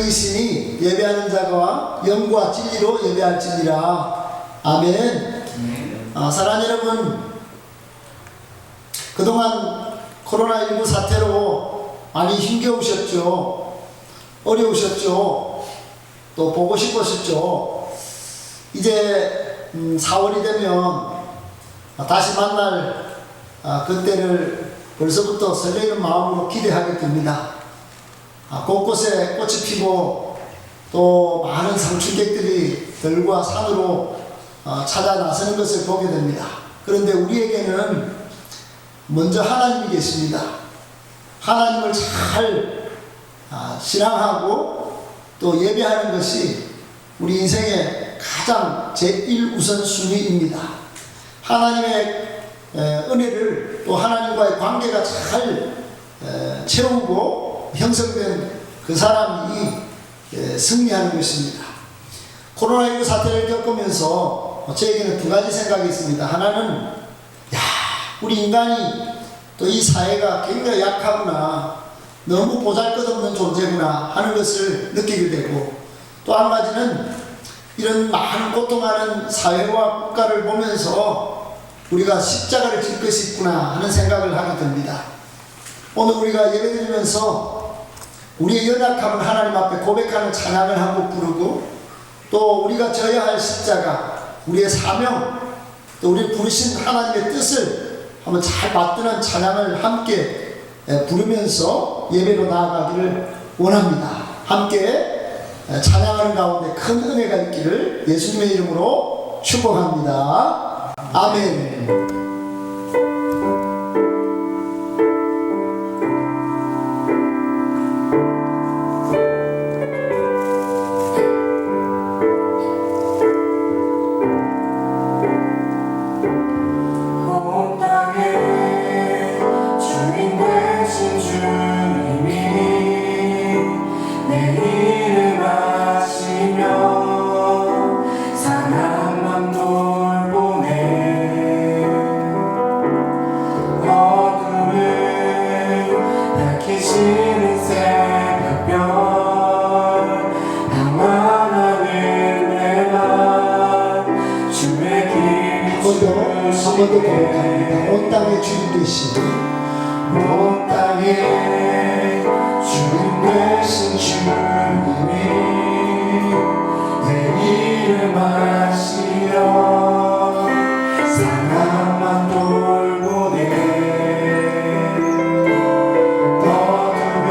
하나님이시니 예배하는 자가 영과 진리로 예배할지니라. 아멘. 사랑하는 여러분, 그동안 코로나19 사태로 많이 힘겨우셨죠. 어려우셨죠. 또 보고 싶으셨죠. 이제 4월이 되면 다시 만날 그때를 벌써부터 설레는 마음으로 기대하게 됩니다. 곳곳에 꽃이 피고 또 많은 상춘객들이 들과 산으로 찾아 나서는 것을 보게 됩니다. 그런데 우리에게는 먼저 하나님이 계십니다. 하나님을 잘 신앙하고 또 예배하는 것이 우리 인생의 가장 제1우선순위입니다. 하나님의 은혜를 또 하나님과의 관계가 잘 채우고 형성된 그 사람이 승리하는 것입니다. 코로나19 사태를 겪으면서 저에게는 두 가지 생각이 있습니다. 하나는 우리 인간이 또 이 사회가 굉장히 약하구나, 너무 보잘것없는 존재구나 하는 것을 느끼게 되고, 또 한 가지는 이런 많은 고통하는 사회와 국가를 보면서 우리가 십자가를 질 것이 있구나 하는 생각을 하게 됩니다. 오늘 우리가 예배드리면서 우리의 연약함을 하나님 앞에 고백하는 찬양을 하고 부르고, 또 우리가 져야 할 십자가, 우리의 사명, 또 우리 부르신 하나님의 뜻을 한번 잘 맞드는 찬양을 함께 부르면서 예배로 나아가기를 원합니다. 함께 찬양하는 가운데 큰 은혜가 있기를 예수님의 이름으로 축복합니다. 아멘. 한번더 고백합니다. 온 땅의 주인 되신, 온 땅의 주인 되신 주님이 내 이름 아시어 사랑만 돌보네. 어둠을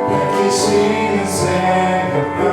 밝히시는 새벽별,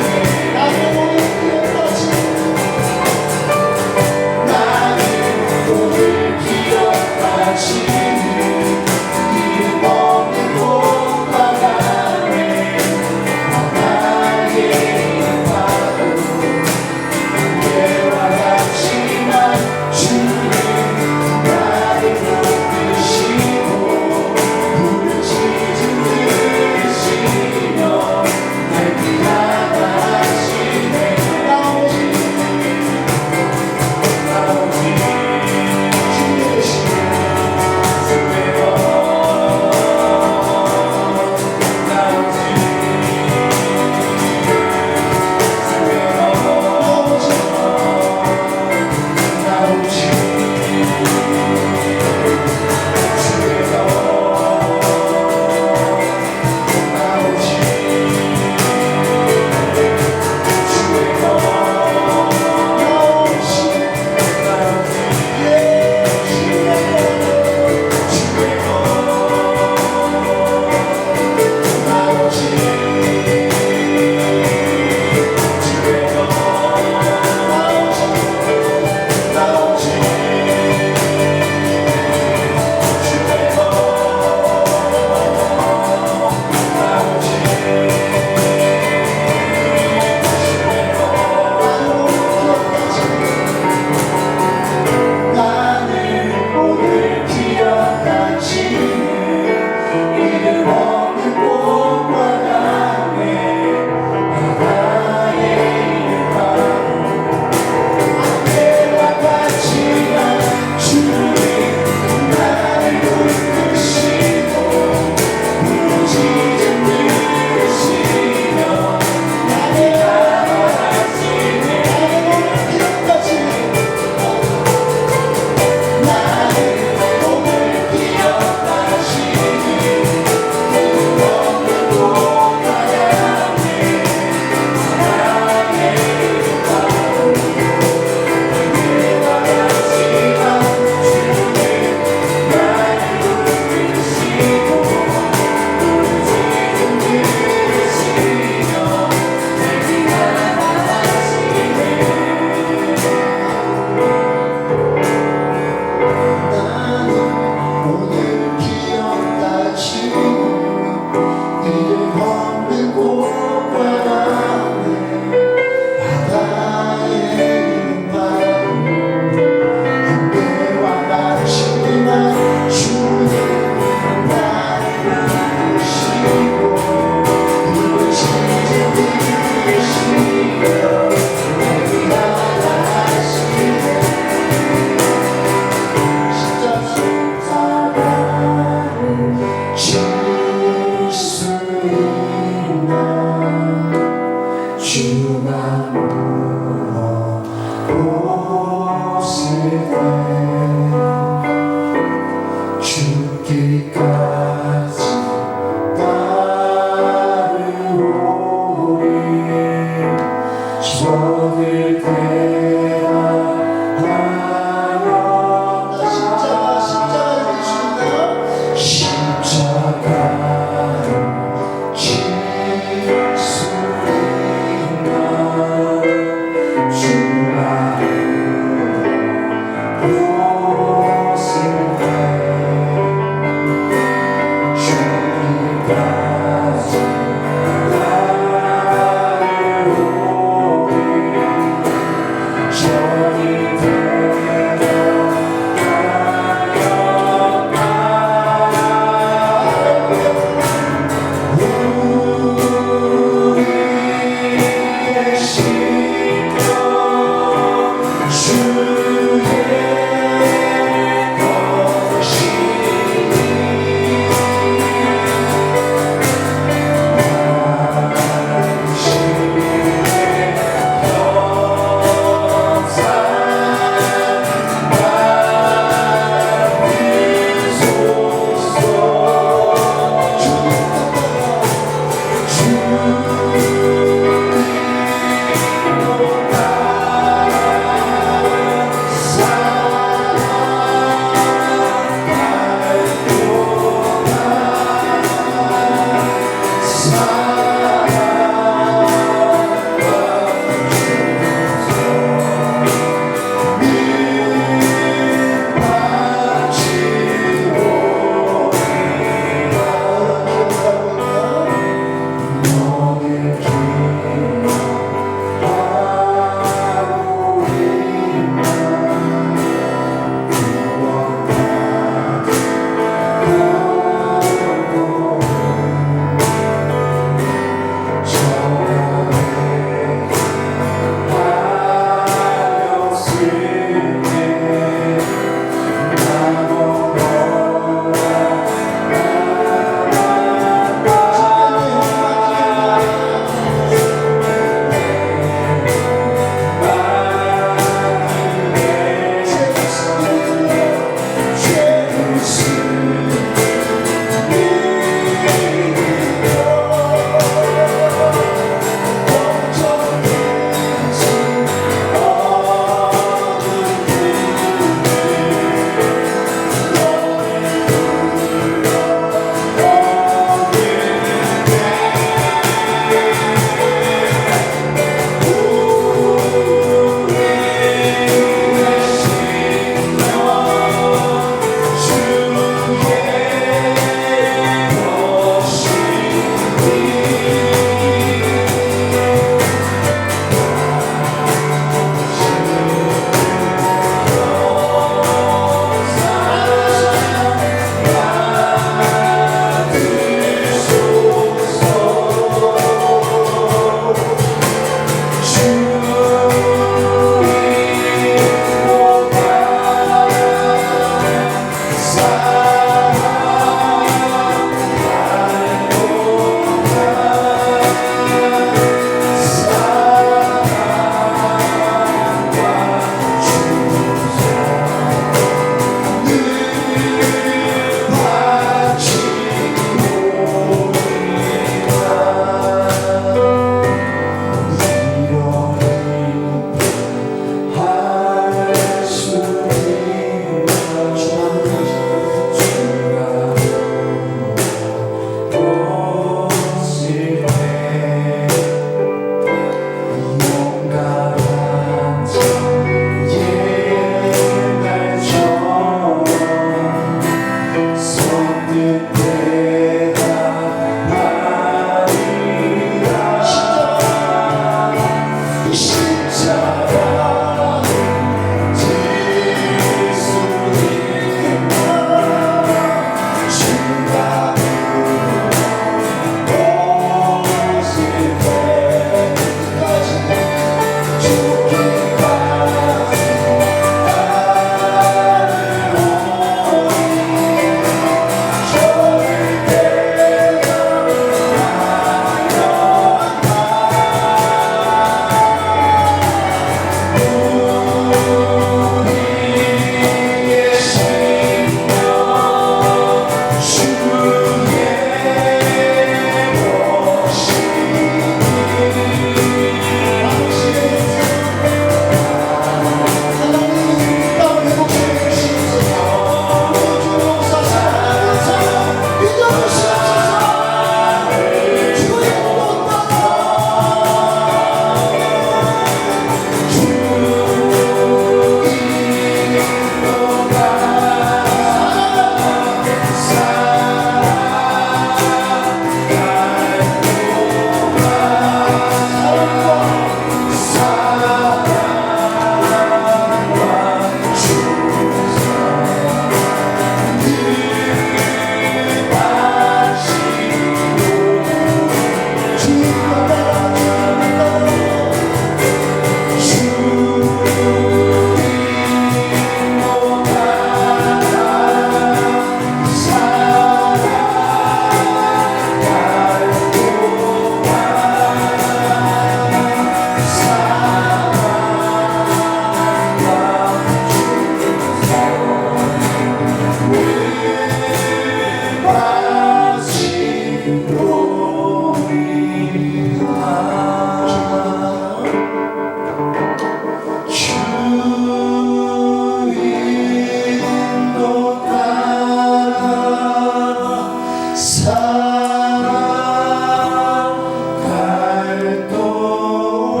살아갈 동안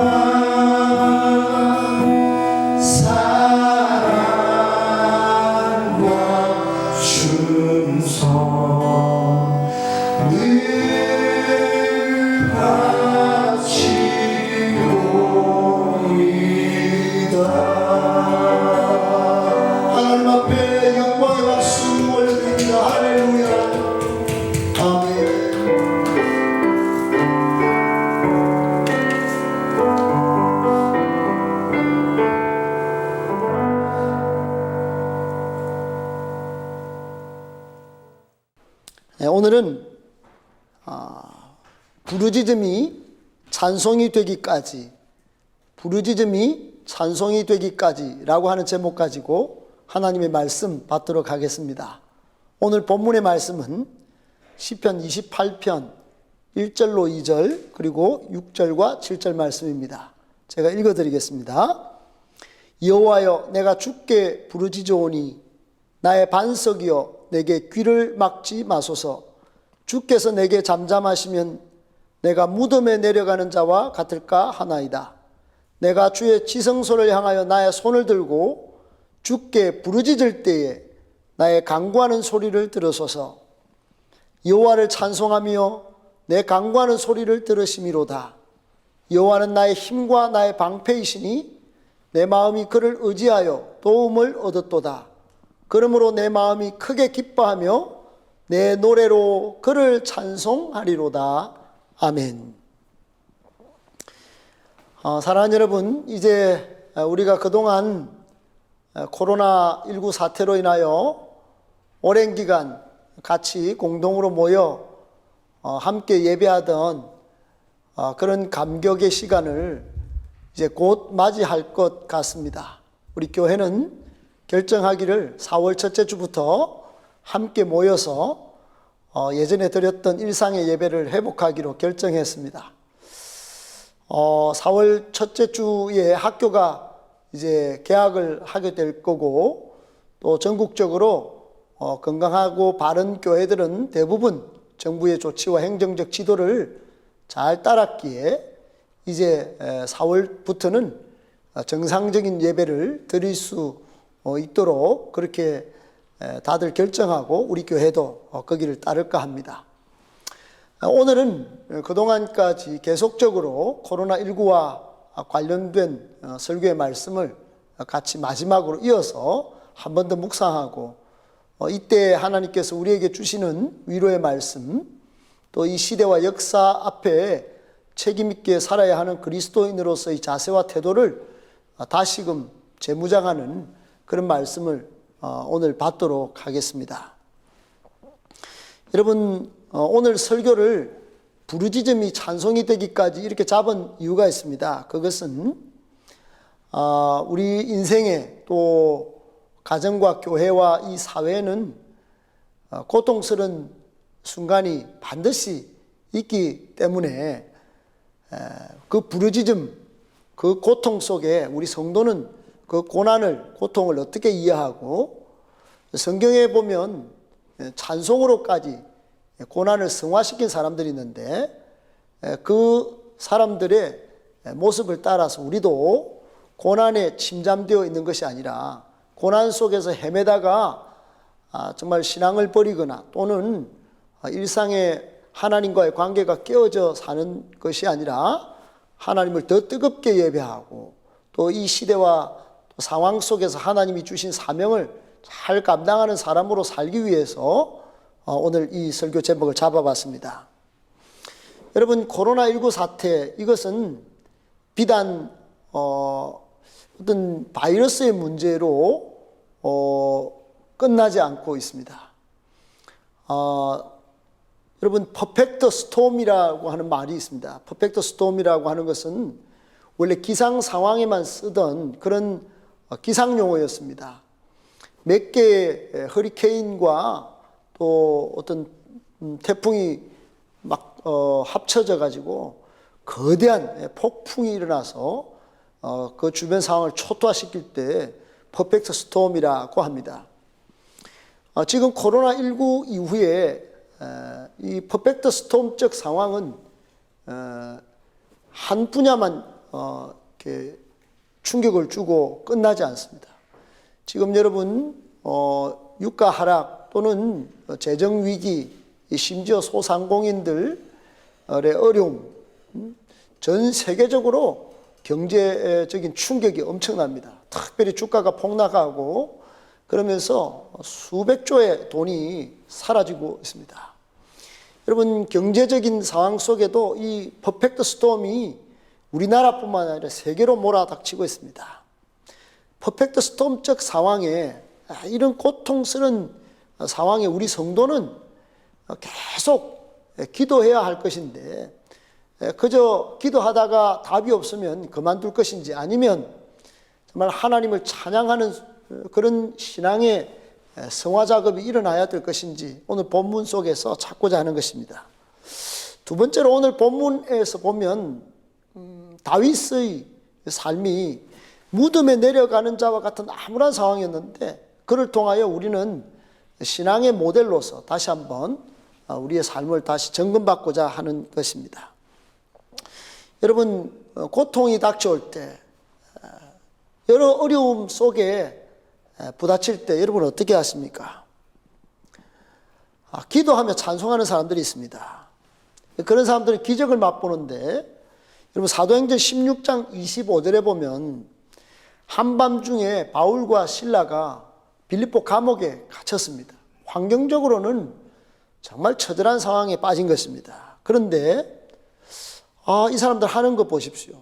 사랑과 충성 늘 바치오리다. 하나님 앞에 영광의 박수 올려드립니다. 할렐루야. 아멘. 오늘은 부르짖음이 찬송이 되기까지, 부르짖음이 찬송이 되기까지라고 하는 제목 가지고 하나님의 말씀 받도록 하겠습니다. 오늘 본문의 말씀은 시편 28편 1절로 2절 그리고 6절과 7절 말씀입니다. 제가 읽어드리겠습니다. 여호와여, 내가 주께 부르짖으오니 나의 반석이여 내게 귀를 막지 마소서. 주께서 내게 잠잠하시면 내가 무덤에 내려가는 자와 같을까 하나이다. 내가 주의 지성소를 향하여 나의 손을 들고 주께 부르짖을 때에 나의 간구하는 소리를 들으소서. 여호와를 찬송하며 내 간구하는 소리를 들으심이로다. 여호와는 나의 힘과 나의 방패이시니 내 마음이 그를 의지하여 도움을 얻었도다. 그러므로 내 마음이 크게 기뻐하며 내 노래로 그를 찬송하리로다. 아멘. 사랑하는 여러분, 이제 우리가 그동안 코로나19 사태로 인하여 오랜 기간 같이 공동으로 모여 함께 예배하던 그런 감격의 시간을 이제 곧 맞이할 것 같습니다. 우리 교회는 결정하기를 4월 첫째 주부터 함께 모여서 예전에 드렸던 일상의 예배를 회복하기로 결정했습니다. 4월 첫째 주에 학교가 이제 개학을 하게 될 거고, 또 전국적으로 건강하고 바른 교회들은 대부분 정부의 조치와 행정적 지도를 잘 따랐기에 이제 4월부터는 정상적인 예배를 드릴 수 있도록 그렇게 다들 결정하고 우리 교회도 거기를 따를까 합니다. 오늘은 그동안까지 계속적으로 코로나19와 관련된 설교의 말씀을 같이 마지막으로 이어서 한 번 더 묵상하고, 이때 하나님께서 우리에게 주시는 위로의 말씀, 또 이 시대와 역사 앞에 책임 있게 살아야 하는 그리스도인으로서의 자세와 태도를 다시금 재무장하는 그런 말씀을 오늘 받도록 하겠습니다. 여러분, 오늘 설교를 부르짖음이 찬송이 되기까지 이렇게 잡은 이유가 있습니다. 그것은 우리 인생에, 또 가정과 교회와 이 사회는 고통스러운 순간이 반드시 있기 때문에 그 부르짖음, 그 고통 속에 우리 성도는 그 고난을, 고통을 어떻게 이해하고, 성경에 보면 찬송으로까지 고난을 승화시킨 사람들이 있는데, 그 사람들의 모습을 따라서 우리도 고난에 침잠되어 있는 것이 아니라 고난 속에서 헤매다가 정말 신앙을 버리거나 또는 일상의 하나님과의 관계가 깨어져 사는 것이 아니라 하나님을 더 뜨겁게 예배하고, 또 이 시대와 상황 속에서 하나님이 주신 사명을 잘 감당하는 사람으로 살기 위해서 오늘 이 설교 제목을 잡아봤습니다. 여러분, 코로나19 사태, 이것은 비단 어떤 바이러스의 문제로 끝나지 않고 있습니다. 여러분, 퍼펙트 스톰이라고 하는 말이 있습니다. 퍼펙트 스톰이라고 하는 것은 원래 기상 상황에만 쓰던 그런 기상 용어였습니다. 몇 개의 허리케인과 또 어떤 태풍이 막 합쳐져 가지고 거대한 폭풍이 일어나서 그 주변 상황을 초토화시킬 때 퍼펙트 스톰이라고 합니다. 지금 코로나19 이후에 이 퍼펙트 스톰적 상황은 한 분야만 이렇게 충격을 주고 끝나지 않습니다. 지금 여러분 유가 하락 또는 재정 위기, 심지어 소상공인들의 어려움, 전 세계적으로 경제적인 충격이 엄청납니다. 특별히 주가가 폭락하고 그러면서 수백조의 돈이 사라지고 있습니다. 여러분, 경제적인 상황 속에도 이 퍼펙트 스톰이 우리나라뿐만 아니라 세계로 몰아닥치고 있습니다. 퍼펙트 스톰적 상황에, 이런 고통스러운 상황에 우리 성도는 계속 기도해야 할 것인데, 그저 기도하다가 답이 없으면 그만둘 것인지, 아니면 정말 하나님을 찬양하는 그런 신앙의 성화 작업이 일어나야 될 것인지 오늘 본문 속에서 찾고자 하는 것입니다. 두 번째로 오늘 본문에서 보면 다윗의 삶이 무덤에 내려가는 자와 같은 암울한 상황이었는데, 그를 통하여 우리는 신앙의 모델로서 다시 한번 우리의 삶을 다시 점검받고자 하는 것입니다. 여러분, 고통이 닥쳐올 때, 여러 어려움 속에 부딪힐 때 여러분 어떻게 하십니까? 기도하며 찬송하는 사람들이 있습니다. 그런 사람들은 기적을 맛보는데, 여러분 사도행전 16장 25절에 보면 한밤중에 바울과 실라가 빌립보 감옥에 갇혔습니다. 환경적으로는 정말 처절한 상황에 빠진 것입니다. 그런데 이 사람들 하는 거 보십시오.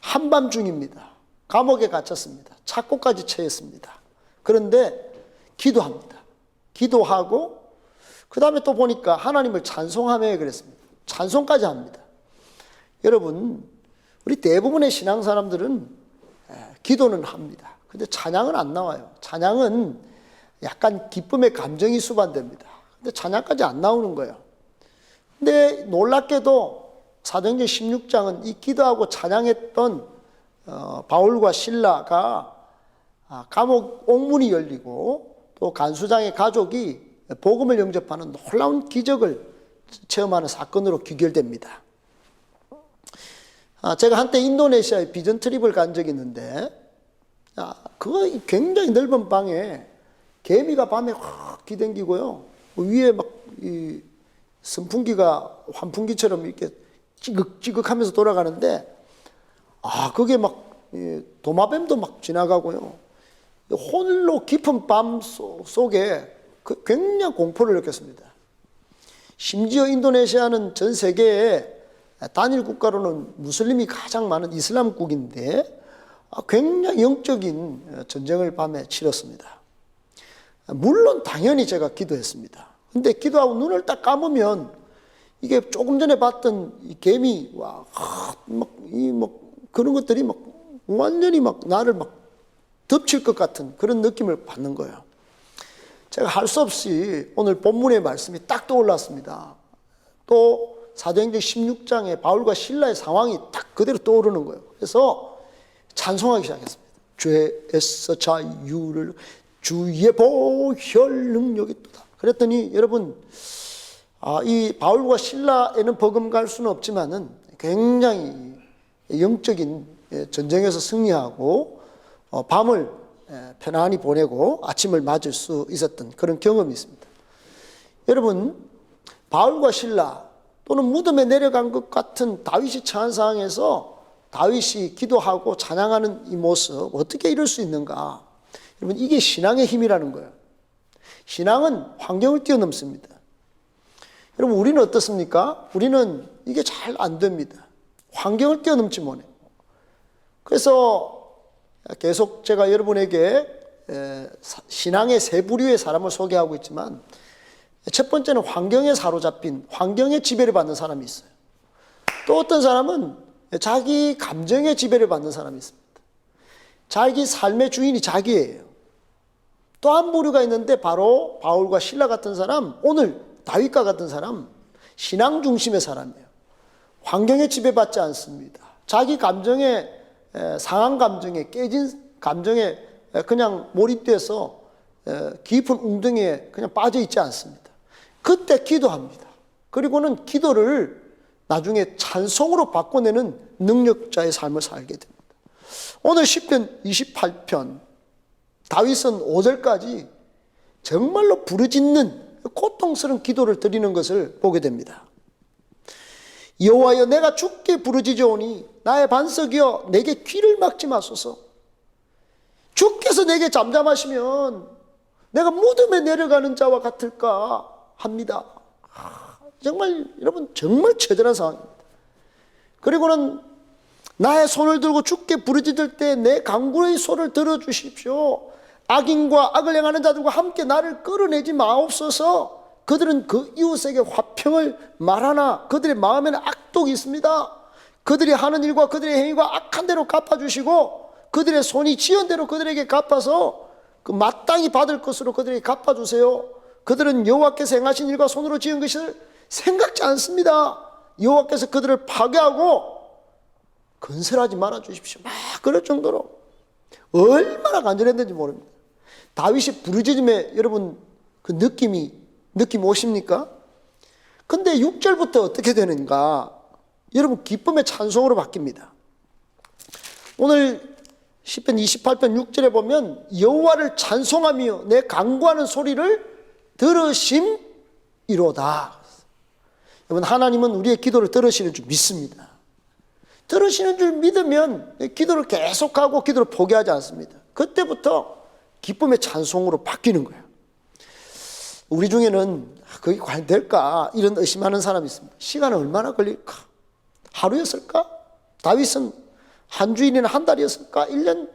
한밤중입니다. 감옥에 갇혔습니다. 착고까지 처했습니다. 그런데 기도합니다. 기도하고 그 다음에 또 보니까 하나님을 찬송하며 그랬습니다. 찬송까지 합니다. 여러분, 우리 대부분의 신앙 사람들은 기도는 합니다. 근데 찬양은 안 나와요. 찬양은 약간 기쁨의 감정이 수반됩니다. 근데 찬양까지 안 나오는 거예요. 근데 놀랍게도 사도행전 16장은 이 기도하고 찬양했던 바울과 실라가 감옥 옥문이 열리고 또 간수장의 가족이 복음을 영접하는 놀라운 기적을 체험하는 사건으로 귀결됩니다. 제가 한때 인도네시아에 비전 트립을 간 적이 있는데, 그거 굉장히 넓은 방에 개미가 밤에 확 기댕기고요, 위에 막 이 선풍기가 환풍기처럼 이렇게 찌극찌극하면서 돌아가는데, 그게 막 도마뱀도 막 지나가고요, 홀로 깊은 밤 속에 굉장히 공포를 느꼈습니다. 심지어 인도네시아는 전 세계에 단일 국가로는 무슬림이 가장 많은 이슬람국인데 굉장히 영적인 전쟁을 밤에 치렀습니다. 물론 당연히 제가 기도했습니다. 근데 기도하고 눈을 딱 감으면 이게 조금 전에 봤던 이 개미와 그런 것들이 막 완전히 막 나를 막 덮칠 것 같은 그런 느낌을 받는 거예요. 제가 할 수 없이 오늘 본문의 말씀이 딱 떠올랐습니다. 또 사도행전 16장에 바울과 실라의 상황이 딱 그대로 떠오르는 거예요. 그래서 찬송하기 시작했습니다. 죄에서 자유를 주의 보혈 능력이 있다. 그랬더니 여러분, 이 바울과 실라에는 버금갈 수는 없지만은 굉장히 영적인 전쟁에서 승리하고 밤을 편안히 보내고 아침을 맞을 수 있었던 그런 경험이 있습니다. 여러분, 바울과 실라 또는 무덤에 내려간 것 같은 다윗이 처한 상황에서 다윗이 기도하고 찬양하는 이 모습, 어떻게 이럴 수 있는가? 여러분, 이게 신앙의 힘이라는 거예요. 신앙은 환경을 뛰어넘습니다. 여러분, 우리는 어떻습니까? 우리는 이게 잘 안 됩니다. 환경을 뛰어넘지 못해요. 그래서 계속 제가 여러분에게 신앙의 세 부류의 사람을 소개하고 있지만, 첫 번째는 환경에 사로잡힌, 환경의 지배를 받는 사람이 있어요. 또 어떤 사람은 자기 감정의 지배를 받는 사람이 있습니다. 자기 삶의 주인이 자기예요. 또 한 부류가 있는데 바로 바울과 실라 같은 사람, 오늘 다윗과 같은 사람, 신앙 중심의 사람이에요. 환경에 지배받지 않습니다. 자기 감정에, 상한 감정에, 깨진 감정에 그냥 몰입돼서 깊은 웅덩이에 그냥 빠져 있지 않습니다. 그때 기도합니다. 그리고는 기도를 나중에 찬송으로 바꿔내는 능력자의 삶을 살게 됩니다. 오늘 시편 28편 다윗은 5절까지 정말로 부르짖는 고통스러운 기도를 드리는 것을 보게 됩니다. 여호와여, 내가 주께 부르짖으오니 나의 반석이여 내게 귀를 막지 마소서. 주께서 내게 잠잠하시면 내가 무덤에 내려가는 자와 같을까 합니다. 정말 여러분, 정말 처절한 상황입니다. 그리고는 나의 손을 들고 주께 부르짖을 때 내 간구의 소리를 들어주십시오. 악인과 악을 행하는 자들과 함께 나를 끌어내지 마옵소서. 그들은 그 이웃에게 화평을 말하나 그들의 마음에는 악독이 있습니다. 그들이 하는 일과 그들의 행위가 악한 대로 갚아주시고 그들의 손이 지은 대로 그들에게 갚아서 그 마땅히 받을 것으로 그들에게 갚아주세요. 그들은 여호와께서 행하신 일과 손으로 지은 것을 생각지 않습니다. 여호와께서 그들을 파괴하고 건설하지 말아주십시오. 막 그럴 정도로 얼마나 간절했는지 모릅니다. 다윗이 부르짖음에 여러분 그 느낌 오십니까? 근데 6절부터 어떻게 되는가? 여러분, 기쁨의 찬송으로 바뀝니다. 오늘 시편 28편 6절에 보면 여호와를 찬송하며 내 간구하는 소리를 들으심이로다. 여러분, 하나님은 우리의 기도를 들으시는 줄 믿습니다. 들으시는 줄 믿으면 기도를 계속하고 기도를 포기하지 않습니다. 그때부터 기쁨의 찬송으로 바뀌는 거예요. 우리 중에는 그게 과연 될까 이런 의심하는 사람이 있습니다. 시간은 얼마나 걸릴까? 하루였을까? 다윗은 한 주일이나 한 달이었을까? 1년?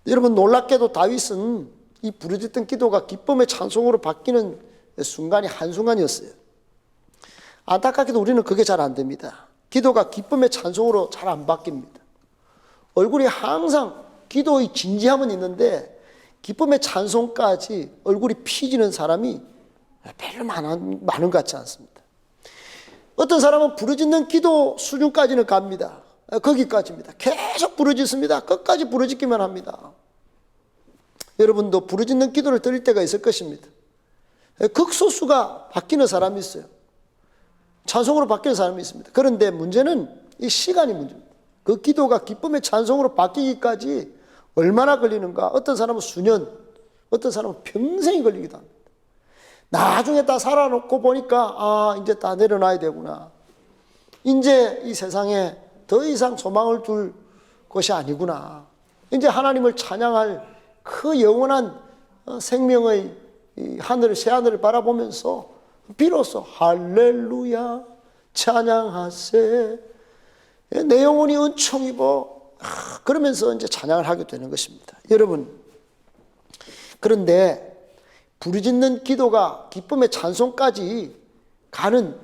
여러분, 놀랍게도 다윗은 이 부르짖던 기도가 기쁨의 찬송으로 바뀌는 순간이 한순간이었어요. 안타깝게도 우리는 그게 잘 안 됩니다. 기도가 기쁨의 찬송으로 잘 안 바뀝니다. 얼굴이 항상 기도의 진지함은 있는데 기쁨의 찬송까지 얼굴이 피지는 사람이 별로 많은 것 같지 않습니다. 어떤 사람은 부르짖는 기도 수준까지는 갑니다. 거기까지입니다. 계속 부르짖습니다. 끝까지 부르짖기만 합니다. 여러분도 부르짖는 기도를 드릴 때가 있을 것입니다. 극소수가 바뀌는 사람이 있어요. 찬송으로 바뀌는 사람이 있습니다. 그런데 문제는 이 시간이 문제입니다. 그 기도가 기쁨의 찬송으로 바뀌기까지 얼마나 걸리는가? 어떤 사람은 수년, 어떤 사람은 평생이 걸리기도 합니다. 나중에 다 살아놓고 보니까 이제 다 내려놔야 되구나. 이제 이 세상에 더 이상 소망을 둘 것이 아니구나. 이제 하나님을 찬양할 그 영원한 생명의 하늘을, 새하늘을 바라보면서 비로소 할렐루야 찬양하세 내 영혼이 은총 입어 그러면서 이제 찬양을 하게 되는 것입니다. 여러분, 그런데 부르짖는 기도가 기쁨의 찬송까지 가는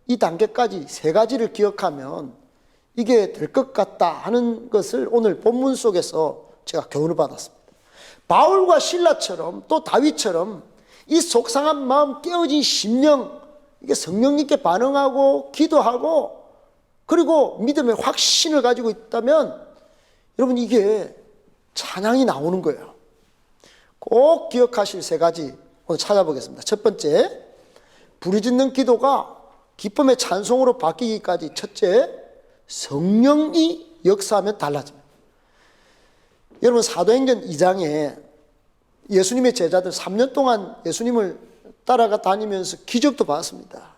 이 단계까지 세 가지를 기억하면 이게 될 것 같다 하는 것을 오늘 본문 속에서 제가 교훈을 받았습니다. 바울과 실라처럼 또 다윗처럼 이 속상한 마음, 깨어진 심령, 이게 성령님께 반응하고 기도하고 그리고 믿음의 확신을 가지고 있다면 여러분, 이게 찬양이 나오는 거예요. 꼭 기억하실 세 가지 오늘 찾아보겠습니다. 첫 번째, 부르짖는 기도가 기쁨의 찬송으로 바뀌기까지 첫째, 성령이 역사하면 달라집니다. 여러분, 사도행전 2장에 예수님의 제자들 3년 동안 예수님을 따라가 다니면서 기적도 봤습니다.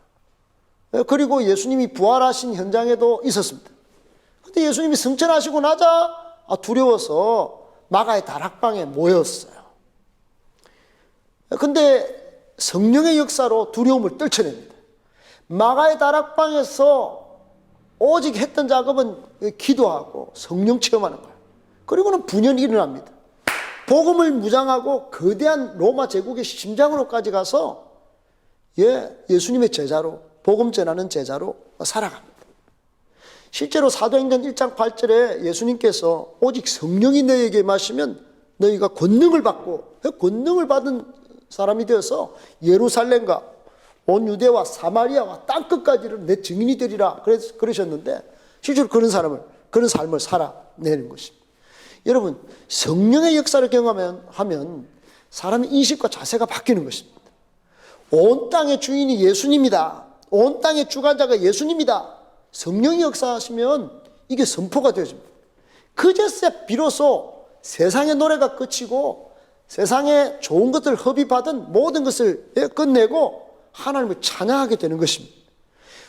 그리고 예수님이 부활하신 현장에도 있었습니다. 그런데 예수님이 승천하시고 나자 두려워서 마가의 다락방에 모였어요. 그런데 성령의 역사로 두려움을 떨쳐냅니다. 마가의 다락방에서 오직 했던 작업은 기도하고 성령 체험하는 거예요. 그리고는 분연이 일어납니다. 복음을 무장하고 거대한 로마 제국의 심장으로까지 가서 예수님의 제자로, 복음 전하는 제자로 살아갑니다. 실제로 사도행전 1장 8절에 예수님께서 오직 성령이 너희에게 마시면 너희가 권능을 받고 권능을 받은 사람이 되어서 예루살렘과 온 유대와 사마리아와 땅끝까지를 내 증인이 되리라 그러셨는데 실제로 그런 삶을 살아내는 것입니다. 여러분, 성령의 역사를 경험하면 사람의 인식과 자세가 바뀌는 것입니다. 온 땅의 주인이 예수님이다. 온 땅의 주관자가 예수님이다. 성령이 역사하시면 이게 선포가 되어집니다. 그제서 비로소 세상의 노래가 끝이고 세상에 좋은 것들 흡입하던 모든 것을 끝내고 하나님을 찬양하게 되는 것입니다.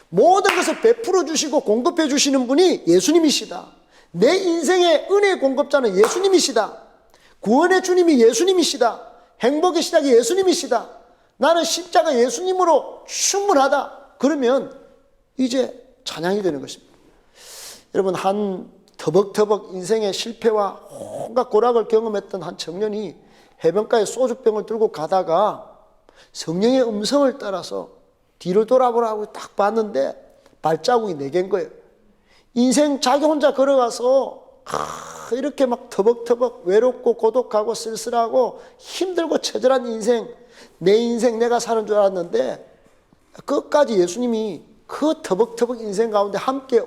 모든 것을 베풀어 주시고 공급해 주시는 분이 예수님이시다. 내 인생의 은혜의 공급자는 예수님이시다. 구원의 주님이 예수님이시다. 행복의 시작이 예수님이시다. 나는 십자가 예수님으로 충분하다. 그러면 이제 찬양이 되는 것입니다. 여러분, 한 터벅터벅 인생의 실패와 온갖 고락을 경험했던 한 청년이 해변가에 소주병을 들고 가다가 성령의 음성을 따라서 뒤를 돌아보라고 딱 봤는데 발자국이 4개인 거예요. 인생 자기 혼자 걸어가서 이렇게 막 터벅터벅 외롭고 고독하고 쓸쓸하고 힘들고 처절한 인생, 내 인생 내가 사는 줄 알았는데 끝까지 예수님이 그 터벅터벅 인생 가운데 함께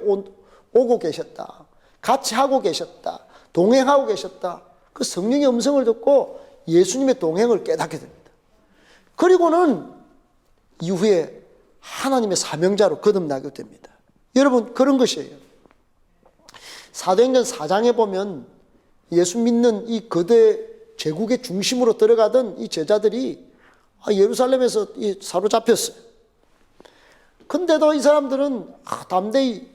오고 계셨다. 같이 하고 계셨다. 동행하고 계셨다. 그 성령의 음성을 듣고 예수님의 동행을 깨닫게 됩니다. 그리고는 이후에 하나님의 사명자로 거듭나게 됩니다. 여러분, 그런 것이에요. 사도행전 4장에 보면 예수 믿는 이 거대 제국의 중심으로 들어가던 이 제자들이 예루살렘에서 사로잡혔어요. 근데도 이 사람들은 담대히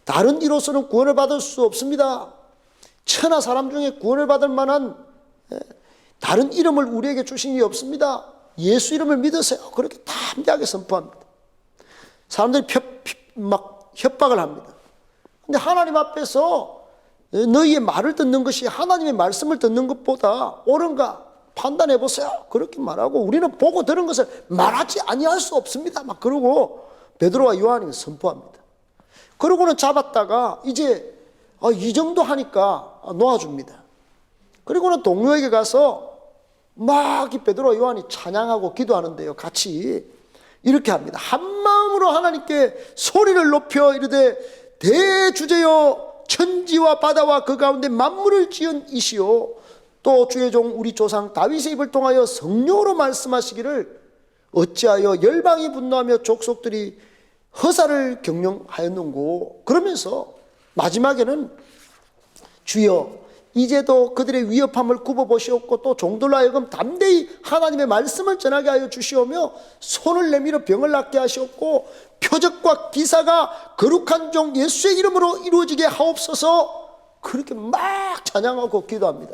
다른 이로서는 구원을 받을 수 없습니다. 천하 사람 중에 구원을 받을 만한 다른 이름을 우리에게 주신 이 없습니다. 예수 이름을 믿으세요. 그렇게 담대하게 선포합니다. 사람들이 막 협박을 합니다. 근데 하나님 앞에서 너희의 말을 듣는 것이 하나님의 말씀을 듣는 것보다 옳은가 판단해 보세요. 그렇게 말하고 우리는 보고 들은 것을 말하지 아니할 수 없습니다. 막 그러고 베드로와 요한이 선포합니다. 그러고는 잡았다가 이제 이 정도 하니까 놓아줍니다. 그리고는 동료에게 가서 막 이 베드로와 요한이 찬양하고 기도하는데요. 같이 이렇게 합니다. 한 마음으로 하나님께 소리를 높여 이르되 대주제여 천지와 바다와 그 가운데 만물을 지은 이시오 또 주의 종 우리 조상 다윗의 입을 통하여 성령으로 말씀하시기를 어찌하여 열방이 분노하며 족속들이 허사를 경영하였는고. 그러면서 마지막에는 주여 이제도 그들의 위협함을 굽어보시옵고 또 종들로 하여금 담대히 하나님의 말씀을 전하게 하여 주시오며 손을 내밀어 병을 낫게 하시옵고 표적과 기사가 거룩한 종 예수의 이름으로 이루어지게 하옵소서. 그렇게 막 찬양하고 기도합니다.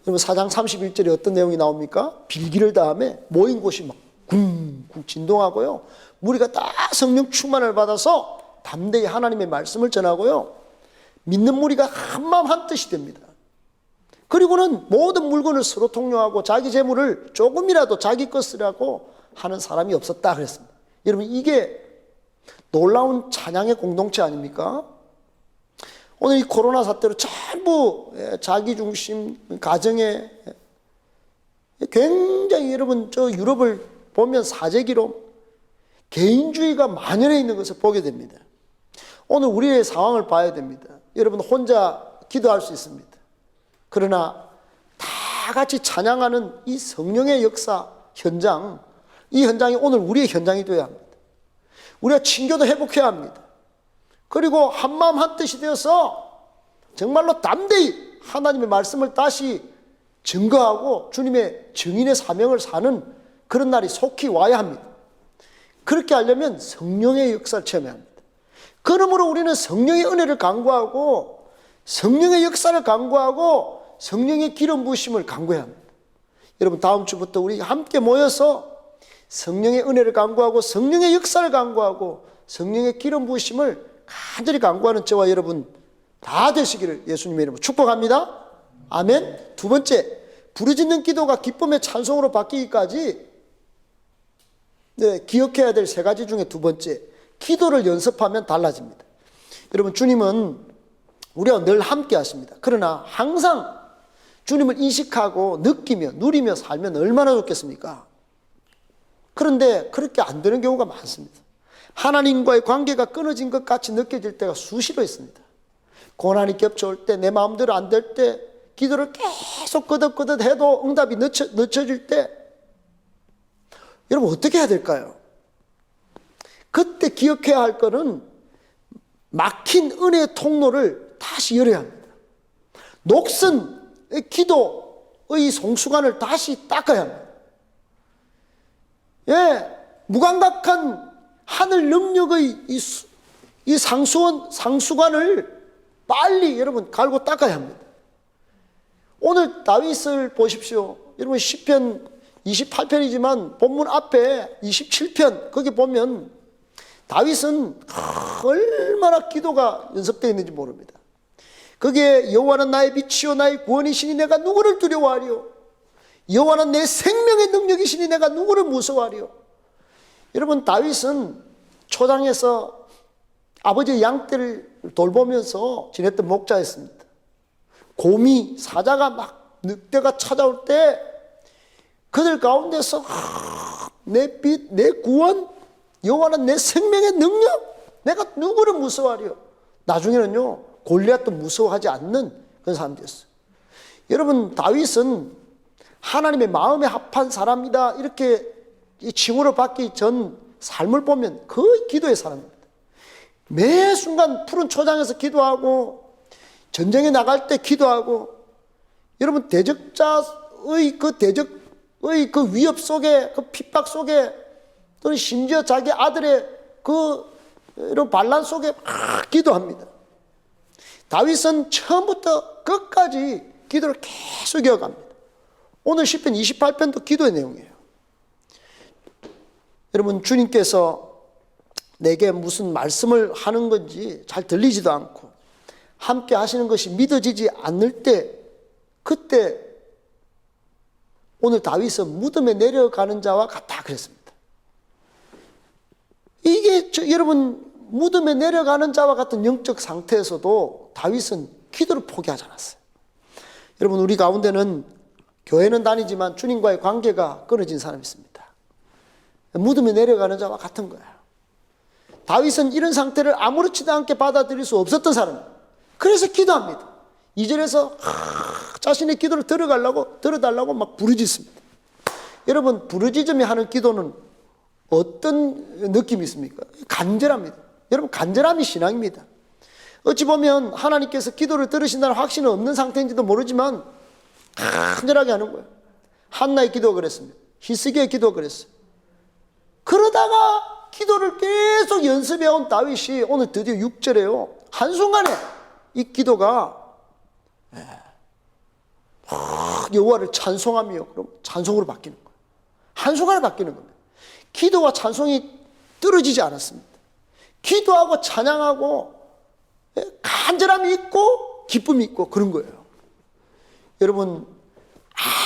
여러분 4장 31절에 어떤 내용이 나옵니까? 빌기를 다음에 모인 곳이 막 쿵쿵 진동하고요. 무리가 다 성령 충만을 받아서 담대히 하나님의 말씀을 전하고요. 믿는 무리가 한마음 한뜻이 됩니다. 그리고는 모든 물건을 서로 통용하고 자기 재물을 조금이라도 자기 것이라고 하는 사람이 없었다 그랬습니다. 여러분 이게 놀라운 찬양의 공동체 아닙니까? 오늘 이 코로나 사태로 전부 자기중심 가정에 굉장히 여러분 저 유럽을 보면 사재기로 개인주의가 만연해 있는 것을 보게 됩니다. 오늘 우리의 상황을 봐야 됩니다. 여러분 혼자 기도할 수 있습니다. 그러나 다 같이 찬양하는 이 성령의 역사 현장, 이 현장이 오늘 우리의 현장이 되어야 합니다. 우리가 친교도 회복해야 합니다. 그리고 한마음 한뜻이 되어서 정말로 담대히 하나님의 말씀을 다시 증거하고 주님의 증인의 사명을 사는 그런 날이 속히 와야 합니다. 그렇게 하려면 성령의 역사를 체험해야 합니다. 그러므로 우리는 성령의 은혜를 간구하고 성령의 역사를 간구하고 성령의 기름 부으심을 간구해야 합니다. 여러분 다음 주부터 우리 함께 모여서 성령의 은혜를 간구하고 성령의 역사를 간구하고 성령의 기름 부으심을 간절히 간구하는 저와 여러분 다 되시기를 예수님의 이름으로 축복합니다. 아멘. 두 번째, 부르짖는 기도가 기쁨의 찬송으로 바뀌기까지 기억해야 될 3가지 중에 두 번째, 기도를 연습하면 달라집니다. 여러분 주님은 우리와 늘 함께 하십니다. 그러나 항상 주님을 인식하고 느끼며 누리며 살면 얼마나 좋겠습니까? 그런데 그렇게 안 되는 경우가 많습니다. 하나님과의 관계가 끊어진 것 같이 느껴질 때가 수시로 있습니다. 고난이 겹쳐올 때, 내 마음대로 안 될 때, 기도를 계속 끄덕끄덕 해도 응답이 늦춰질 때, 여러분 어떻게 해야 될까요? 그때 기억해야 할 것은 막힌 은혜의 통로를 다시 열어야 합니다. 녹슨 기도의 송수관을 다시 닦아야 합니다. 예, 무감각한 하늘 능력의 이 상수관을 빨리 여러분 갈고 닦아야 합니다. 오늘 다윗을 보십시오. 여러분 시편 28편이지만 본문 앞에 27편 거기 보면 다윗은 얼마나 기도가 연습되어 있는지 모릅니다. 거기에 여호와는 나의 빛이요 나의 구원이시니 내가 누구를 두려워하리요. 여호와는 내 생명의 능력이시니 내가 누구를 무서워하리요. 여러분 다윗은 초장에서 아버지의 양떼를 돌보면서 지냈던 목자였습니다. 곰이 사자가 막 늑대가 찾아올 때 그들 가운데서 내 빛, 내 구원, 여호와는 내 생명의 능력, 내가 누구를 무서워하리요. 나중에는요 골리앗도 무서워하지 않는 그런 사람이었어요. 여러분 다윗은 하나님의 마음에 합한 사람이다 이렇게 칭호를 받기 전 삶을 보면 거의 기도의 사람입니다. 매 순간 푸른 초장에서 기도하고 전쟁에 나갈 때 기도하고 여러분 대적자의 그 위협 속에 그 핍박 속에 또는 심지어 자기 아들의 그 이런 반란 속에 막 기도합니다. 다윗은 처음부터 끝까지 기도를 계속 이어갑니다. 오늘 시편 28편도 기도의 내용이에요. 여러분 주님께서 내게 무슨 말씀을 하는 건지 잘 들리지도 않고 함께 하시는 것이 믿어지지 않을 때 그때 오늘 다윗은 무덤에 내려가는 자와 같다 그랬습니다. 이게 여러분 무덤에 내려가는 자와 같은 영적 상태에서도 다윗은 기도를 포기하지 않았어요. 여러분 우리 가운데는 교회는 다니지만 주님과의 관계가 끊어진 사람이 있습니다. 무덤에 내려가는 자와 같은 거예요. 다윗은 이런 상태를 아무렇지도 않게 받아들일 수 없었던 사람이에요. 그래서 기도합니다. 2절에서 자신의 기도를 들어달라고 막 부르짖습니다. 여러분 부르짖음이 하는 기도는 어떤 느낌이 있습니까? 간절합니다. 여러분 간절함이 신앙입니다. 어찌 보면 하나님께서 기도를 들으신다는 확신은 없는 상태인지도 모르지만 간절하게 하는 거예요. 한나의 기도가 그랬습니다. 히스기야의 기도가 그랬어요. 그러다가 기도를 계속 연습해온 다윗이 오늘 드디어 6절에요. 한순간에 이 기도가 여호와를 찬송하며 그럼 찬송으로 바뀌는 거예요. 한순간에 바뀌는 겁니다. 기도와 찬송이 떨어지지 않았습니다. 기도하고 찬양하고 간절함이 있고 기쁨이 있고 그런 거예요. 여러분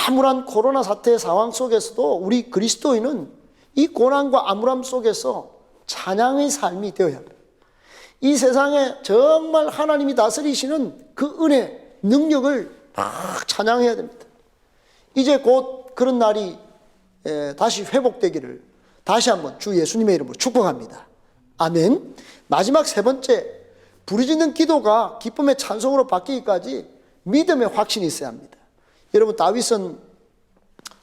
암울한 코로나 사태의 상황 속에서도 우리 그리스도인은 이 고난과 암울함 속에서 찬양의 삶이 되어야 합니다. 이 세상에 정말 하나님이 다스리시는 그 은혜, 능력을 막 찬양해야 됩니다. 이제 곧 그런 날이 다시 회복되기를 다시 한번 주 예수님의 이름으로 축복합니다. 아멘. 마지막 세 번째, 부르짖는 기도가 기쁨의 찬송으로 바뀌기까지 믿음의 확신이 있어야 합니다. 여러분 다윗은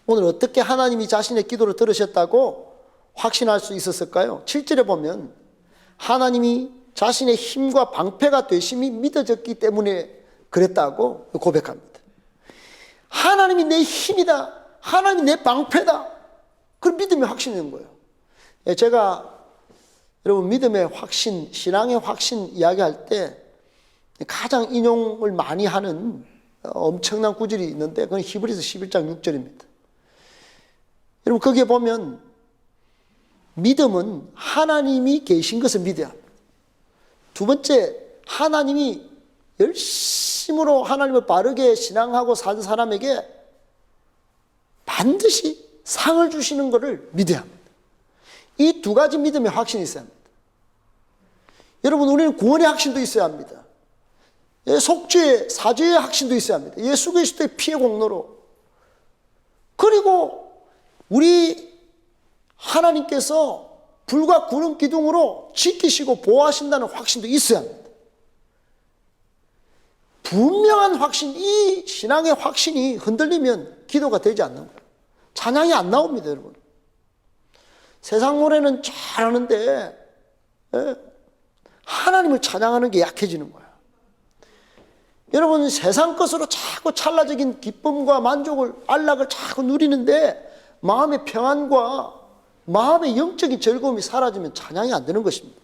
오늘 어떻게 하나님이 자신의 기도를 들으셨다고 확신할 수 있었을까요? 7절에 보면 하나님이 자신의 힘과 방패가 되심이 믿어졌기 때문에 그랬다고 고백합니다. 하나님이 내 힘이다. 하나님이 내 방패다. 그런 믿음의 확신이 있는 거예요. 제가 여러분 믿음의 확신, 신앙의 확신 이야기할 때 가장 인용을 많이 하는 엄청난 구절이 있는데 그건 히브리서 11장 6절입니다. 여러분 거기에 보면 믿음은 하나님이 계신 것을 믿어야 합니다. 두 번째, 하나님이 열심으로 하나님을 바르게 신앙하고 사는 사람에게 반드시 상을 주시는 것을 믿어야 합니다. 이 두 가지 믿음의 확신이 있어야 합니다. 여러분 우리는 구원의 확신도 있어야 합니다. 속죄, 사죄의 확신도 있어야 합니다. 예수 그리스도의 피의 공로로. 그리고 우리 하나님께서 불과 구름 기둥으로 지키시고 보호하신다는 확신도 있어야 합니다. 분명한 확신, 이 신앙의 확신이 흔들리면 기도가 되지 않는 거예요. 찬양이 안 나옵니다, 여러분. 세상 노래는 잘하는데 하나님을 찬양하는 게 약해지는 거예요. 여러분, 세상 것으로 자꾸 찰나적인 기쁨과 만족을, 안락을 자꾸 누리는데 마음의 평안과 마음의 영적인 즐거움이 사라지면 찬양이 안 되는 것입니다.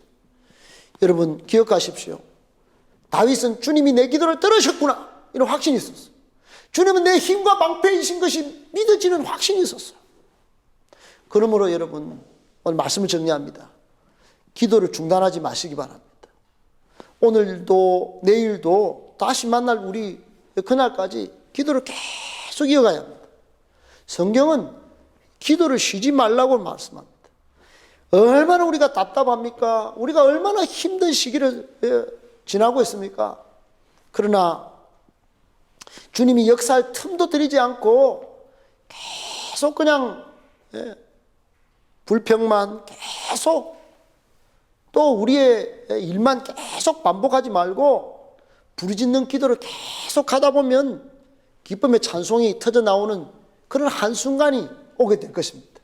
여러분, 기억하십시오. 다윗은 주님이 내 기도를 들으셨구나, 이런 확신이 있었어요. 주님은 내 힘과 방패이신 것이 믿어지는 확신이 있었어요. 그러므로 여러분, 오늘 말씀을 정리합니다. 기도를 중단하지 마시기 바랍니다. 오늘도 내일도 다시 만날 우리 그날까지 기도를 계속 이어가야 합니다. 성경은 기도를 쉬지 말라고 말씀합니다. 얼마나 우리가 답답합니까? 우리가 얼마나 힘든 시기를 지나고 있습니까? 그러나 주님이 역사할 틈도 들이지 않고 계속 그냥 불평만 계속, 또 우리의 일만 계속 반복하지 말고 부르짖는 기도를 계속 하다 보면 기쁨의 찬송이 터져 나오는 그런 한순간이 오게 될 것입니다.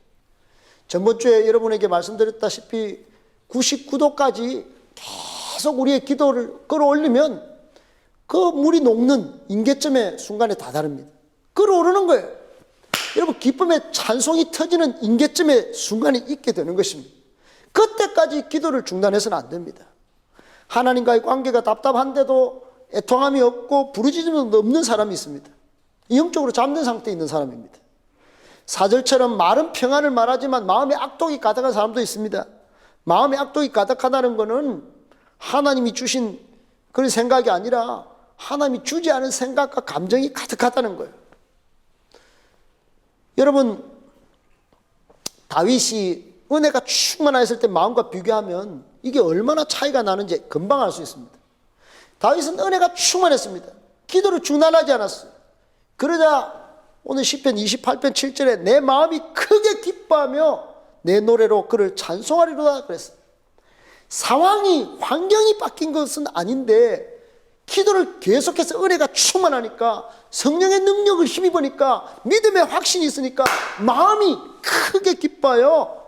전번 주에 여러분에게 말씀드렸다시피 99도까지 계속 우리의 기도를 끌어올리면 그 물이 녹는 임계점의 순간에 다다릅니다. 끌어오르는 거예요. 여러분, 기쁨의 찬송이 터지는 임계점의 순간이 있게 되는 것입니다. 그때까지 기도를 중단해서는 안 됩니다. 하나님과의 관계가 답답한데도 애통함이 없고 부르짖음도 없는 사람이 있습니다. 영적으로 잠든 상태에 있는 사람입니다. 4절처럼 말은 평안을 말하지만 마음에 악독이 가득한 사람도 있습니다. 마음에 악독이 가득하다는 것은 하나님이 주신 그런 생각이 아니라 하나님이 주지 않은 생각과 감정이 가득하다는 거예요. 여러분, 다윗이 은혜가 충만했을 때 마음과 비교하면 이게 얼마나 차이가 나는지 금방 알 수 있습니다. 다윗은 은혜가 충만했습니다. 기도를 중단하지 않았어요. 그러자 오늘 시편 28편 7절에 내 마음이 크게 기뻐하며 내 노래로 그를 찬송하리로다 그랬어요. 상황이, 환경이 바뀐 것은 아닌데 기도를 계속해서 은혜가 충만하니까, 성령의 능력을 힘입으니까, 믿음의 확신이 있으니까 마음이 크게 기뻐요.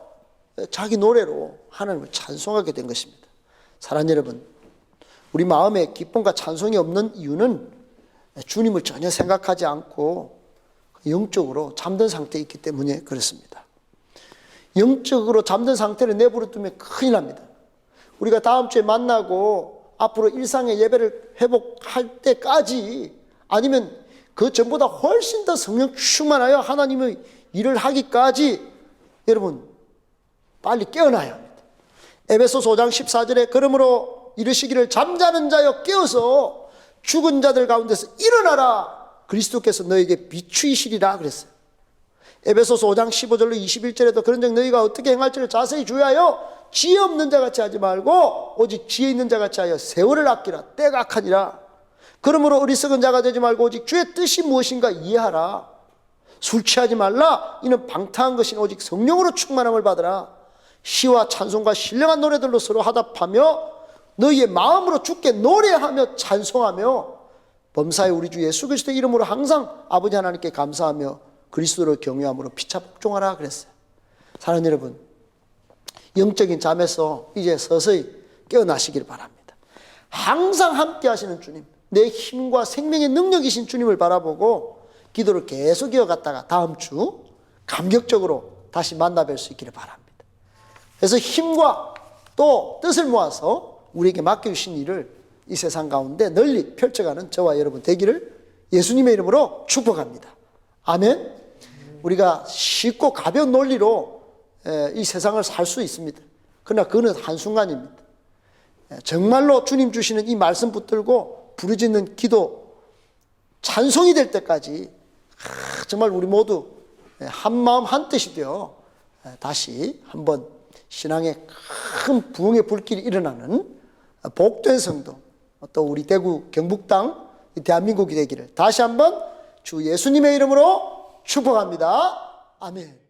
자기 노래로 하나님을 찬송하게 된 것입니다. 사랑하는 여러분, 우리 마음에 기쁨과 찬송이 없는 이유는 주님을 전혀 생각하지 않고 영적으로 잠든 상태에 있기 때문에 그렇습니다. 영적으로 잠든 상태를 내버려 두면 큰일 납니다. 우리가 다음 주에 만나고 앞으로 일상의 예배를 회복할 때까지, 아니면 그 전보다 훨씬 더 성령 충만하여 하나님의 일을 하기까지 여러분 빨리 깨어나야 합니다. 에베소서 5장 14절에 그러므로 이르시기를 잠자는 자여 깨어서 죽은 자들 가운데서 일어나라, 그리스도께서 너에게 비추이시리라 그랬어요. 에베소서 5장 15절로 21절에도 그런즉 너희가 어떻게 행할지를 자세히 주의하여 지혜 없는 자같이 하지 말고 오직 지혜 있는 자같이 하여 세월을 아끼라, 때가 악하니라. 그러므로 어리석은 자가 되지 말고 오직 주의 뜻이 무엇인가 이해하라. 술 취하지 말라, 이는 방탕한 것이니 오직 성령으로 충만함을 받으라. 시와 찬송과 신령한 노래들로 서로 화답하며 너희의 마음으로 주께 노래하며 찬송하며 범사의 우리 주 예수 그리스도의 이름으로 항상 아버지 하나님께 감사하며 그리스도를 경외함으로 피차 복종하라 그랬어요. 사랑하는 여러분, 영적인 잠에서 이제 서서히 깨어나시길 바랍니다. 항상 함께 하시는 주님, 내 힘과 생명의 능력이신 주님을 바라보고 기도를 계속 이어갔다가 다음 주 감격적으로 다시 만나 뵐 수 있기를 바랍니다. 그래서 힘과 또 뜻을 모아서 우리에게 맡겨주신 일을 이 세상 가운데 널리 펼쳐가는 저와 여러분 되기를 예수님의 이름으로 축복합니다. 아멘. 우리가 쉽고 가벼운 논리로 이 세상을 살 수 있습니다. 그러나 그는 한순간입니다. 정말로 주님 주시는 이 말씀 붙들고 부르짖는 기도 찬송이 될 때까지 정말 우리 모두 한마음 한뜻이 되어 다시 한번 신앙의 큰 부흥의 불길이 일어나는 복된 성도, 또 우리 대구 경북 땅 대한민국이 되기를 다시 한번 주 예수님의 이름으로 축복합니다. 아멘.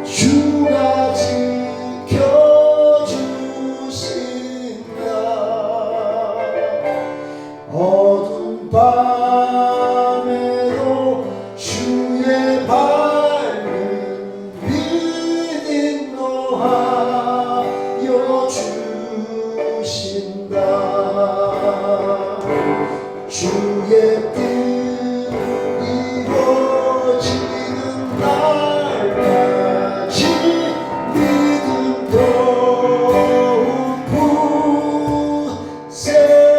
주가 지켜주신다. 어두운 밤에도 주의 밝은 빛 인도하여 주신다. 주의 뜻 이루어지는 날까지 믿음 더욱 붙세라.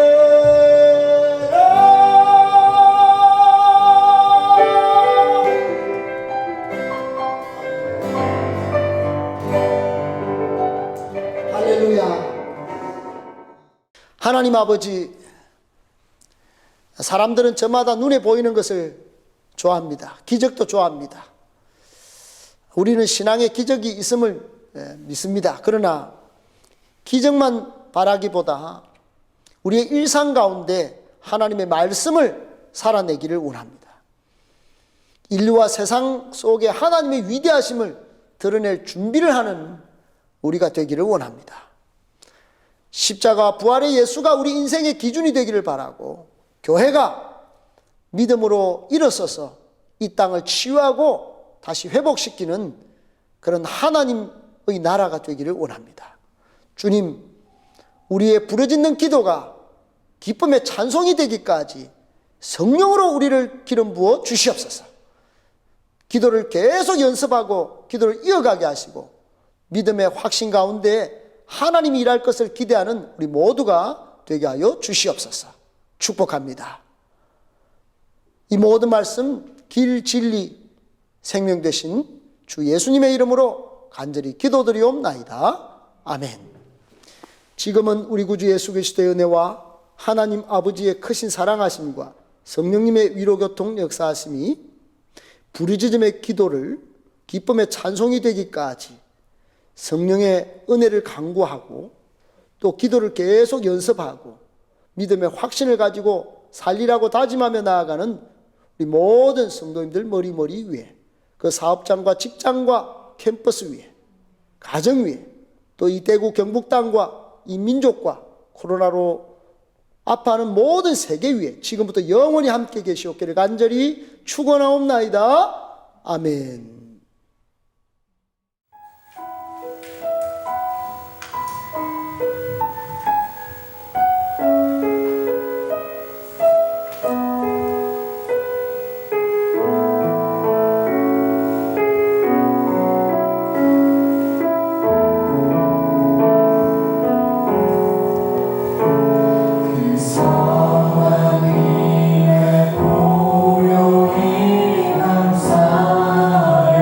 할렐루야. 하나님 아버지, 사람들은 저마다 눈에 보이는 것을 좋아합니다. 기적도 좋아합니다. 우리는 신앙에 기적이 있음을 믿습니다. 그러나 기적만 바라기보다 우리의 일상 가운데 하나님의 말씀을 살아내기를 원합니다. 인류와 세상 속에 하나님의 위대하심을 드러낼 준비를 하는 우리가 되기를 원합니다. 십자가 부활의 예수가 우리 인생의 기준이 되기를 바라고, 교회가 믿음으로 일어서서 이 땅을 치유하고 다시 회복시키는 그런 하나님의 나라가 되기를 원합니다. 주님, 우리의 부르짖는 기도가 기쁨의 찬송이 되기까지 성령으로 우리를 기름 부어 주시옵소서. 기도를 계속 연습하고 기도를 이어가게 하시고 믿음의 확신 가운데 하나님이 일할 것을 기대하는 우리 모두가 되게 하여 주시옵소서. 축복합니다. 이 모든 말씀 길, 진리, 생명 되신 주 예수님의 이름으로 간절히 기도드리옵나이다. 아멘. 지금은 우리 구주 예수 그리스도의 은혜와 하나님 아버지의 크신 사랑하심과 성령님의 위로교통 역사하심이 부르짖음의 기도를 기쁨의 찬송이 되기까지 성령의 은혜를 간구하고 또 기도를 계속 연습하고 믿음의 확신을 가지고 살리라고 다짐하며 나아가는 우리 모든 성도님들 머리 위에, 그 사업장과 직장과 캠퍼스 위에, 가정 위에, 또 이 대구 경북 땅과 이 민족과 코로나로 아파하는 모든 세계 위에 지금부터 영원히 함께 계시옵기를 간절히 축원하옵나이다. 아멘. 사랑이 고요히 감사해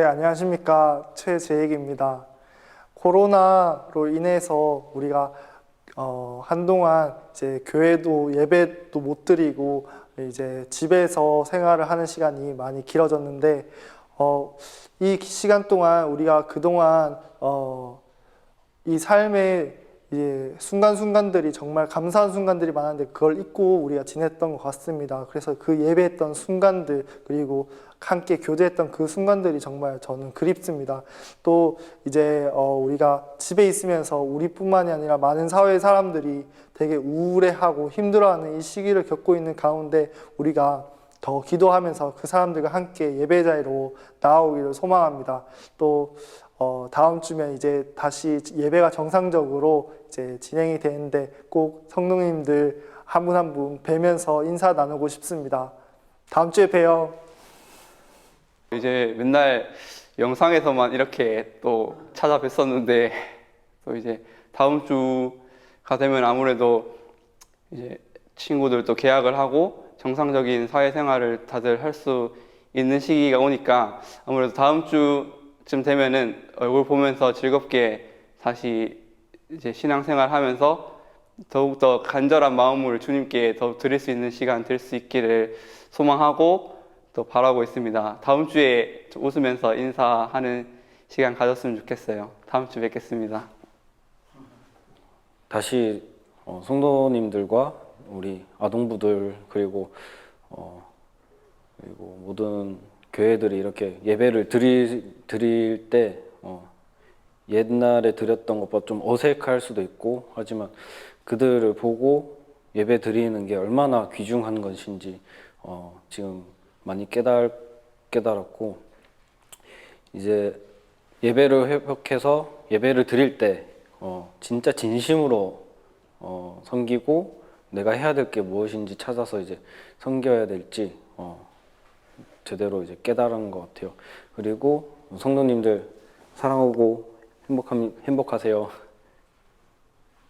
네, 안녕하십니까. 최재익입니다. 코로나로 인해서 우리가 한동안 이제 교회도 예배도 못 드리고 이제 집에서 생활을 하는 시간이 많이 길어졌는데 이 시간 동안 우리가 그동안 이 삶의 이제 순간순간들이 정말 감사한 순간들이 많았는데 그걸 잊고 우리가 지냈던 것 같습니다. 그래서 그 예배했던 순간들 그리고 함께 교제했던 그 순간들이 정말 저는 그립습니다. 또 이제 우리가 집에 있으면서 우리뿐만이 아니라 많은 사회 사람들이 되게 우울해하고 힘들어하는 이 시기를 겪고 있는 가운데 우리가 더 기도하면서 그 사람들과 함께 예배 자리로 나아오기를 소망합니다. 또 다음 주면 이제 다시 예배가 정상적으로 이제 진행이 되는데 꼭 성도님들 한 분 한 분 뵈면서 인사 나누고 싶습니다. 다음 주에 봬요. 이제 맨날 영상에서만 이렇게 또 찾아뵀었는데 또 이제 다음 주가 되면 아무래도 이제 친구들도 개학을 하고 정상적인 사회생활을 다들 할 수 있는 시기가 오니까 아무래도 다음 주쯤 되면은 얼굴 보면서 즐겁게 다시 이제 신앙생활 하면서 더욱더 간절한 마음을 주님께 더 드릴 수 있는 시간 될 수 있기를 소망하고 또 바라고 있습니다. 다음 주에 웃으면서 인사하는 시간 가졌으면 좋겠어요. 다음 주 뵙겠습니다. 다시 성도님들과 우리 아동부들 그리고 모든 교회들이 이렇게 예배를 드릴 때 옛날에 드렸던 것보다 좀 어색할 수도 있고 하지만 그들을 보고 예배 드리는 게 얼마나 귀중한 것인지 지금 많이 깨달았고 이제 예배를 회복해서 예배를 드릴 때 진짜 진심으로 섬기고 내가 해야 될 게 무엇인지 찾아서 이제 섬겨야 될지 제대로 이제 깨달은 것 같아요. 그리고 성도님들 사랑하고 행복하세요.